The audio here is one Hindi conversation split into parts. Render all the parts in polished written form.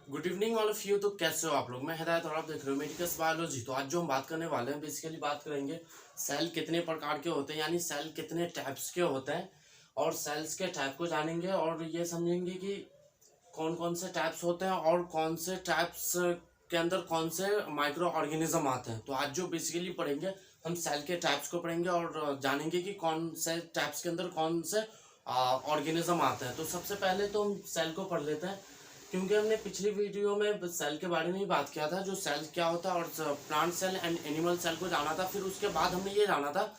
Good evening all of you. तो कैसे हो आप लोग? मैं हिदायत और आप देख रहे हो मेडिकस बायोलॉजी। तो आज जो हम बात करने वाले हैं, बेसिकली बात करेंगे सेल कितने प्रकार के होते हैं, यानी सेल कितने टाइप्स के होते हैं, और सेल्स के टाइप को जानेंगे और ये समझेंगे कि कौन कौन से टाइप्स होते हैं और कौन से टाइप्स के अंदर कौन से माइक्रो ऑर्गेनिज्म आते हैं। तो आज जो बेसिकली पढ़ेंगे, हम सेल के टाइप्स को पढ़ेंगे और जानेंगे कि कौन से टाइप्स के अंदर कौन से ऑर्गेनिज्म आते हैं। तो सबसे पहले तो हम सेल को पढ़ लेते हैं, क्योंकि हमने पिछली वीडियो में सेल के बारे में ही बात किया था, जो सेल क्या होता है और plant cell and animal cell को जाना था। फिर उसके बाद हमने ये जाना था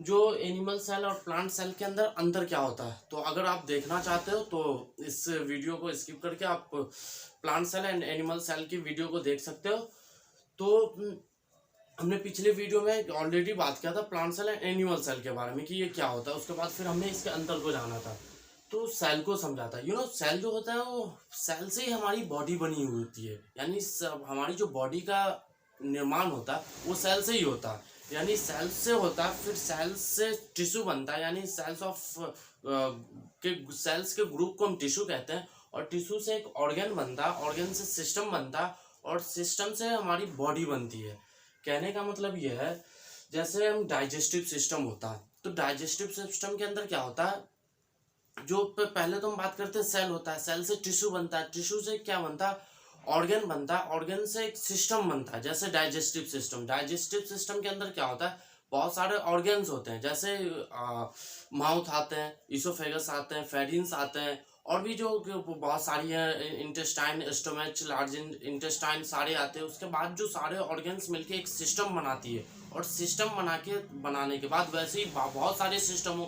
जो एनिमल सेल और प्लांट सेल के अंदर अंतर क्या होता है। तो अगर आप देखना चाहते हो तो इस वीडियो को स्किप करके आप plant cell and animal cell की वीडियो को देख सकते हो। तो हमने पिछले वीडियो में ऑलरेडी बात किया था plant cell and animal cell के बारे में कि ये क्या होता है। उसके बाद फिर हमने इसके अंतर को जाना था, तो सेल को समझा था। सेल जो होता है वो सेल से ही हमारी बॉडी बनी हुई होती है, यानी हमारी जो बॉडी का निर्माण होता है वो सेल से ही होता है, यानी सेल से होता है। फिर सेल से टिश्यू बनता है, यानी सेल्स के ग्रुप को हम टिश्यू कहते हैं, और टिश्यू से एक ऑर्गन बनता है, ऑर्गन से सिस्टम बनता है, और सिस्टम से हमारी बॉडी बनती है। कहने का मतलब यह है, जैसे हम डाइजेस्टिव सिस्टम होता है, तो डाइजेस्टिव सिस्टम के अंदर क्या होता है, जो पहले तो हम बात करते हैं सेल होता है, सेल से टिश्यू बनता है, टिश्यू से क्या बनता है, ऑर्गन बनता है, ऑर्गन से एक सिस्टम बनता है, जैसे डाइजेस्टिव सिस्टम। डाइजेस्टिव सिस्टम के अंदर क्या होता है, बहुत सारे ऑर्गन्स होते हैं, जैसे माउथ आते हैं, इसोफेगस आते हैं, फेरिंग्स आते हैं, और भी जो बहुत सारी है, इंटेस्टाइन, स्टोमच, लार्ज इंटेस्टाइन सारे आते हैं। उसके बाद जो सारे ऑर्गन्स मिलके एक सिस्टम बनाती है, और सिस्टम बनाने के बाद वैसे ही बहुत सारे सिस्टमों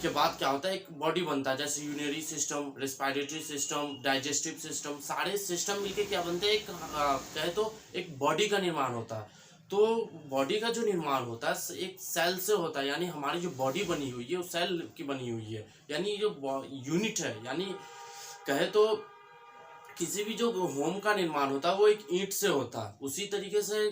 के बाद क्या होता है, एक बॉडी बनता है, जैसे urinary system, respiratory system, digestive system, सारे सिस्टम मिलके क्या बनते हैं, एक कहे तो एक बॉडी का निर्माण होता है। तो बॉडी का जो निर्माण होता है एक सेल से होता है, यानी हमारी जो बॉडी बनी हुई है वो सेल की बनी हुई है, यानी जो यूनिट है, यानी कहे तो किसी भी जो होम का निर्माण होता है वो एक ईंट से होता है। उसी तरीके से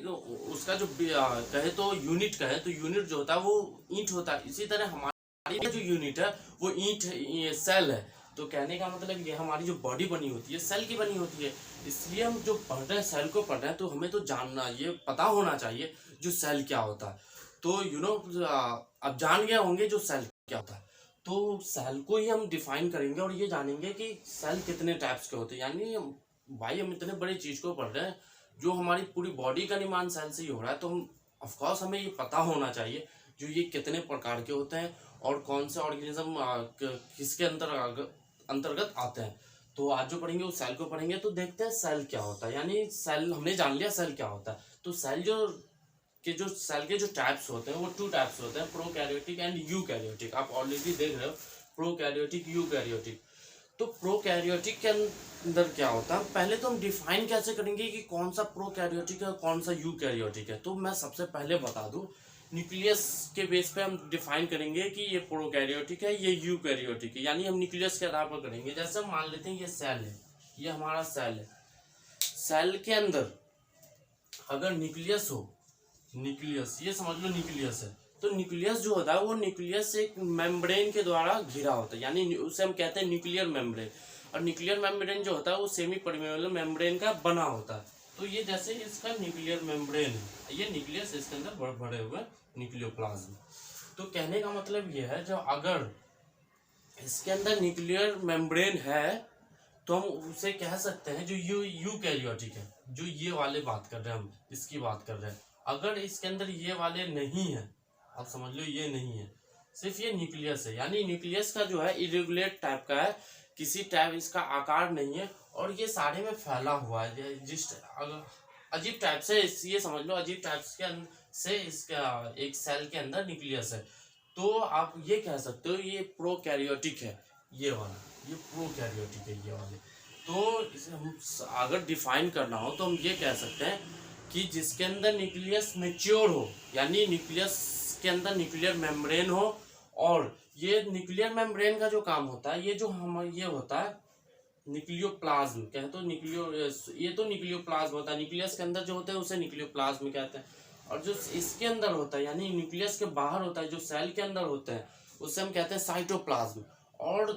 उसका जो कहे तो यूनिट कहे तो यूनिट जो होता है वो ईंट होता है। इसी तरह हमारी जो यूनिट है वो ईंट है, ये सेल है। तो कहने का मतलब ये हमारी जो बॉडी बनी होती है सेल की बनी होती है। इसलिए हम जो पढ़ रहे हैं सेल को पढ़ रहे हैं, तो हमें तो जानना, ये पता होना चाहिए जो सेल क्या होता है। तो अब जान गए होंगे जो सेल क्या होता है। तो सेल को ही हम डिफाइन करेंगे और ये जानेंगे कि सेल कितने टाइप्स के होते हैं। यानी भाई हम इतने बड़ी चीज को पढ़ रहे हैं, जो हमारी पूरी बॉडी का निर्माण सेल से ही हो रहा है, तो हम ऑफकोर्स हमें ये पता होना चाहिए जो ये कितने प्रकार के होते हैं और कौन से ऑर्गेनिज्म किसके अंतर्गत आते हैं। तो आज जो पढ़ेंगे वो सेल को पढ़ेंगे। तो देखते हैं सेल क्या होता है, यानी सेल हमने जान लिया सेल क्या होता है। तो जो सेल के जो टाइप्स होते हैं वो 2 टाइप्स होते हैं, प्रोकैरियोटिक एंड यूकैरियोटिक। आप ऑलरेडी देख रहे हो प्रोकैरियोटिक, यूकैरियोटिक। तो प्रोकैरियोटिक के अंदर क्या होता है, पहले तो हम डिफाइन कैसे करेंगे कि कौन सा प्रोकैरियोटिक है और कौन सा यूकैरियोटिक है। तो मैं सबसे पहले बता दूं, न्यूक्लियस के बेस पे हम डिफाइन करेंगे कि ये प्रोकैरियोटिक है, ये यूकैरियोटिक है, यानी हम न्यूक्लियस के आधार पर करेंगे। जैसे हम मान लेते हैं ये सेल है, ये हमारा सेल है। सेल के अंदर अगर न्यूक्लियस हो, न्यूक्लियस ये समझ लो न्यूक्लियस है, तो न्यूक्लियस जो होता है वो न्यूक्लियस एक मेम्ब्रेन के द्वारा घिरा होता है, यानी उसे हम कहते हैं न्यूक्लियर मेम्ब्रेन। और न्यूक्लियर मेम्ब्रेन जो होता है वो सेमी परमेबल मेम्ब्रेन का बना होता है। तो ये जैसे इसका न्यूक्लियर मेम्ब्रेन है, ये न्यूक्लियस इसके अंदर भरे हुए न्यूक्लियोप्लाज्म। तो कहने का मतलब ये है, जो अगर इसके अंदर न्यूक्लियर मेम्ब्रेन है तो हम उसे कह सकते हैं जो यूकैरियोटिक है, जो ये वाले बात कर रहे हैं, हम इसकी बात कर रहे हैं। अगर इसके अंदर ये वाले नहीं है, आप समझ लो ये नहीं है, सिर्फ ये न्यूक्लियस है, यानी न्यूक्लियस का जो है इरेगुलर टाइप का है, किसी टाइप इसका आकार नहीं है, और ये सारे में फैला हुआ है जिस अजीब टाइप से, ये समझ लो अजीब टाइप से इसका एक सेल के अंदर न्यूक्लियस है। तो आप ये कह सकते हो ये प्रोकैरियोटिक है, ये वाला, ये प्रोकैरियोटिक है ये वाले। तो इसे हम अगर डिफाइन करना हो तो हम ये कह सकते हैं कि जिसके अंदर न्यूक्लियस मैच्योर हो, यानी न्यूक्लियस के अंदर न्यूक्लियर मेम्ब्रेन हो, और ये न्यूक्लियर मेम्ब्रेन का जो काम होता है, ये जो हम ये होता है न्यूक्लियोप्लाज्म, कहे तो ये तो न्यूक्लियोप्लाज्म होता है, न्यूक्लियस के अंदर जो होता है उसे न्यूक्लियोप्लाज्म कहते हैं। और जो इसके अंदर होता है, यानी न्यूक्लियस के बाहर होता है, जो सेल के अंदर होता है, उसे हम कहते हैं साइटोप्लाज्म। और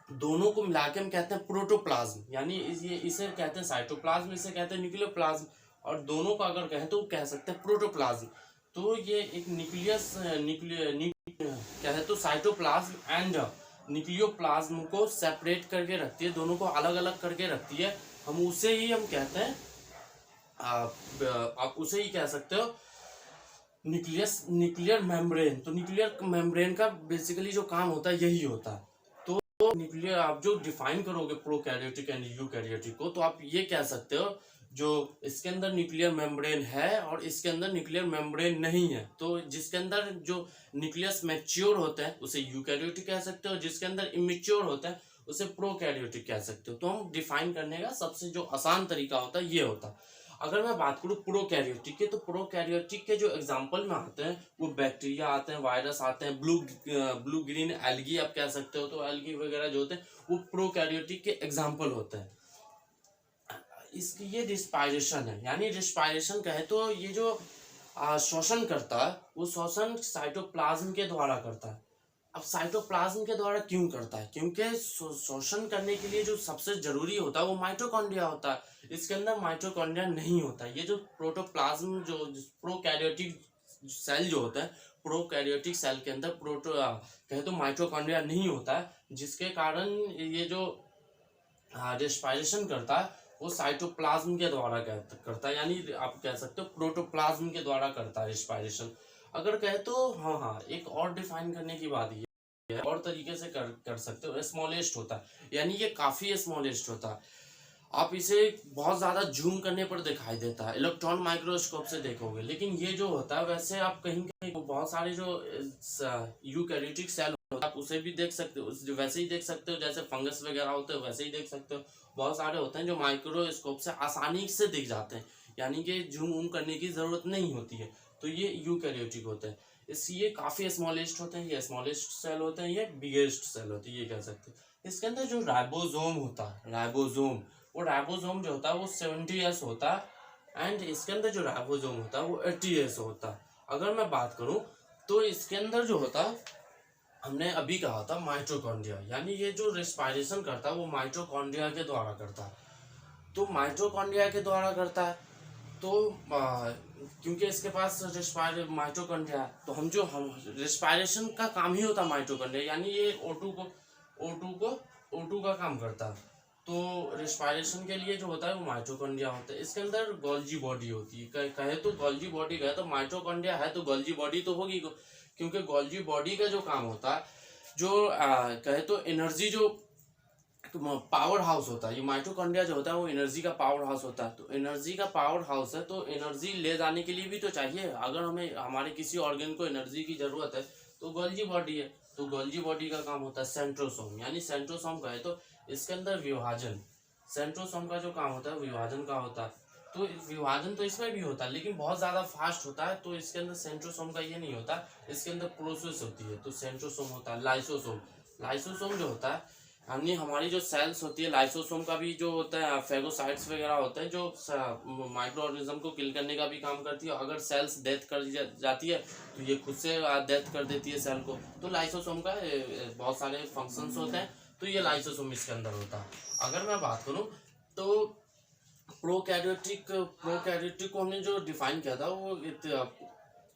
दोनों को मिला के हम कहते हैं प्रोटोप्लाज्म, यानी इसे कहते हैं साइटोप्लाज्म, इसे कहते हैं न्यूक्लियोप्लाज्म, और दोनों का अगर कहें तो कह सकते हैं प्रोटोप्लाज्म। तो ये एक न्यूक्लियस कहे तो साइटोप्लाज्म एंड न्यूक्लियोप्लाज्म को सेपरेट करके रखती है, दोनों को अलग अलग करके रखती है। हम उसे ही हम कहते हैं आप उसे ही कह सकते हो न्यूक्लियर मेम्ब्रेन। तो न्यूक्लियर मेम्ब्रेन का बेसिकली जो काम होता है यही होता है। तो न्यूक्लियर आप जो डिफाइन करोगे प्रोकैरियोटिक एंड यूकैरियोटिक को, तो आप ये कह सकते हो जो इसके अंदर न्यूक्लियर मेम्ब्रेन है और इसके अंदर न्यूक्लियर मेम्ब्रेन नहीं है। तो जिसके अंदर जो न्यूक्लियस मैच्योर होता है उसे यूकैरियोटिक कह सकते हो, जिसके अंदर इमेच्योर होता है उसे प्रोकैरियोटिक कह सकते हो। तो हम डिफाइन करने का सबसे जो आसान तरीका होता है ये होता है। अगर मैं बात करूँ प्रोकैरियोटिक के, तो प्रोकैरियोटिक के जो एग्जांपल में आते हैं वो बैक्टीरिया आते हैं, वायरस आते हैं, ब्लू ग्रीन एल्गी आप कह सकते हो। तो एल्गी वगैरह जो होते हैं वो प्रोकैरियोटिक के एग्जांपल होते हैं। इसकी ये रिस्पायरेशन है, यानी रिस्पायरेशन कहे तो ये जो श्वसन करता है वो श्वसन साइटोप्लाज्म के द्वारा करता है। अब साइटोप्लाज्म के द्वारा क्यों करता है? क्योंकि शोषण करने के लिए जो सबसे जरूरी होता है वो माइटोकॉन्ड्रिया होता है। इसके अंदर माइटोकॉन्ड्रिया नहीं होता। ये जो प्रोटोप्लाज्म जो प्रोकैरियोटिक सेल जो होता है, प्रोकैरियोटिक सेल के अंदर कहे तो माइटोकॉन्ड्रिया नहीं होता है, जिसके कारण ये जो रेस्पायरेशन करता है वो साइटोप्लाज्म के द्वारा करता है, यानी आप कह सकते हो प्रोटोप्लाज्म के द्वारा करता है रेस्पायरेशन। अगर कहे तो हाँ एक और डिफाइन करने की बात ये और तरीके से कर सकते हो, स्मॉलेस्ट होता है, यानी ये काफी स्मॉलेस्ट होता है। आप इसे बहुत ज्यादा जूम करने पर दिखाई देता है, इलेक्ट्रॉन माइक्रोस्कोप से देखोगे, लेकिन ये जो होता है वैसे आप कहीं कहीं बहुत सारे जो यूकैरियोटिक सेल होता है आप उसे भी देख सकते हो, वैसे ही देख सकते हो जैसे फंगस वगैरह होते हैं वैसे ही देख सकते हो। बहुत सारे होते हैं जो माइक्रोस्कोप से आसानी से दिख जाते हैं, यानी कि जूम वूम करने की जरूरत नहीं होती है। तो ये यूकैरियोटिक होते हैं, ये काफी स्मॉलेस्ट होते हैं, ये स्मॉलेस्ट सेल होते हैं, ये बिगेस्ट सेल होती है, ये कह सकते हैं। इसके अंदर जो राइबोसोम होता है, वो राइबोसोम जो होता है वो 70S होता है, एंड इसके अंदर जो राइबोसोम होता है वो 80S होता है। अगर मैं बात करूं तो इसके अंदर जो होता है हमने अभी कहा था माइटोकॉन्ड्रिया, यानी ये जो रेस्पायरेशन करता है वो माइटोकॉन्ड्रिया के द्वारा करता है। तो माइटोकॉन्ड्रिया के द्वारा करता है तो क्योंकि इसके पास माइटोकॉन्ड्रिया है, तो हम रेस्पायरेशन का काम ही होता है माइटोकॉन्ड्रिया, यानी ये O2 का काम करता है। तो रेस्पायरेशन के लिए जो होता है वो माइटोकॉन्ड्रिया होता है। इसके अंदर गोल्जी बॉडी होती है, कहे तो गोल्जी बॉडी कहे तो माइटोकॉन्ड्रिया है तो गोल्जी बॉडी तो होगी, क्योंकि गोल्जी बॉडी का जो काम होता है जो कहे तो एनर्जी जो पावर हाउस होता है, ये माइटोकॉन्ड्रिया जो होता है वो एनर्जी का पावर हाउस होता है। तो एनर्जी का पावर हाउस है, तो एनर्जी ले जाने के लिए भी तो चाहिए। अगर हमें हमारे किसी ऑर्गन को एनर्जी की जरूरत है तो गोल्जी बॉडी है, तो गोल्जी बॉडी का काम होता है सेंट्रोसोम, यानी सेंट्रोसोम का है तो इसके अंदर विभाजन, सेंट्रोसोम का जो काम होता है विभाजन का होता है। तो विभाजन तो इसमें भी होता है लेकिन बहुत ज्यादा फास्ट होता है, तो इसके अंदर सेंट्रोसोम का ये नहीं होता, इसके अंदर प्रोसेस होती है। तो सेंट्रोसोम होता है, लाइसोसोम जो होता है, यानी हमारी जो सेल्स होती है, लाइसोसोम का भी जो होता है फेगोसाइट्स वगैरह होते हैं जो माइक्रो ऑर्गेनिज्म को किल करने का भी काम करती है। अगर सेल्स डेथ कर जाती है तो ये खुद से डेथ कर देती है सेल को। तो लाइसोसोम का बहुत सारे फंक्शंस होते हैं, तो ये लाइसोसोम इसके अंदर होता है। अगर मैं बात करूं तो प्रोकैरियोटिक को हमने जो डिफाइन किया था वो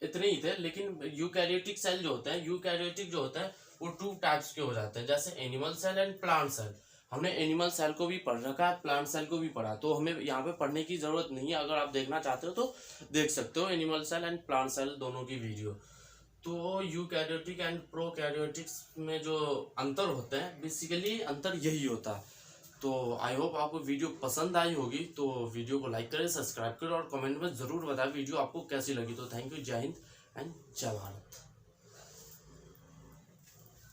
इतने ही थे, लेकिन यूकैरियोटिक सेल जो होते हैं, यूकैरियोटिक जो होता है वो 2 टाइप्स के हो जाते हैं, जैसे animal cell and plant cell. हमने एनिमल सेल को भी पढ़ रखा है, प्लांट सेल को भी पढ़ा, तो हमें यहाँ पे पढ़ने की जरूरत नहीं है। अगर आप देखना चाहते हो तो देख सकते हो animal cell and plant cell दोनों की वीडियो। तो यूकैरियोटिक एंड प्रोकैरियोटिक्स में जो अंतर होते हैं बेसिकली अंतर यही होता है। तो आई होप आपको वीडियो पसंद आई होगी, तो वीडियो को लाइक करें, सब्सक्राइब करें और कमेंट में ज़रूर बताएं वीडियो आपको कैसी लगी। तो थैंक यू, जय हिंद एंड जय भारत।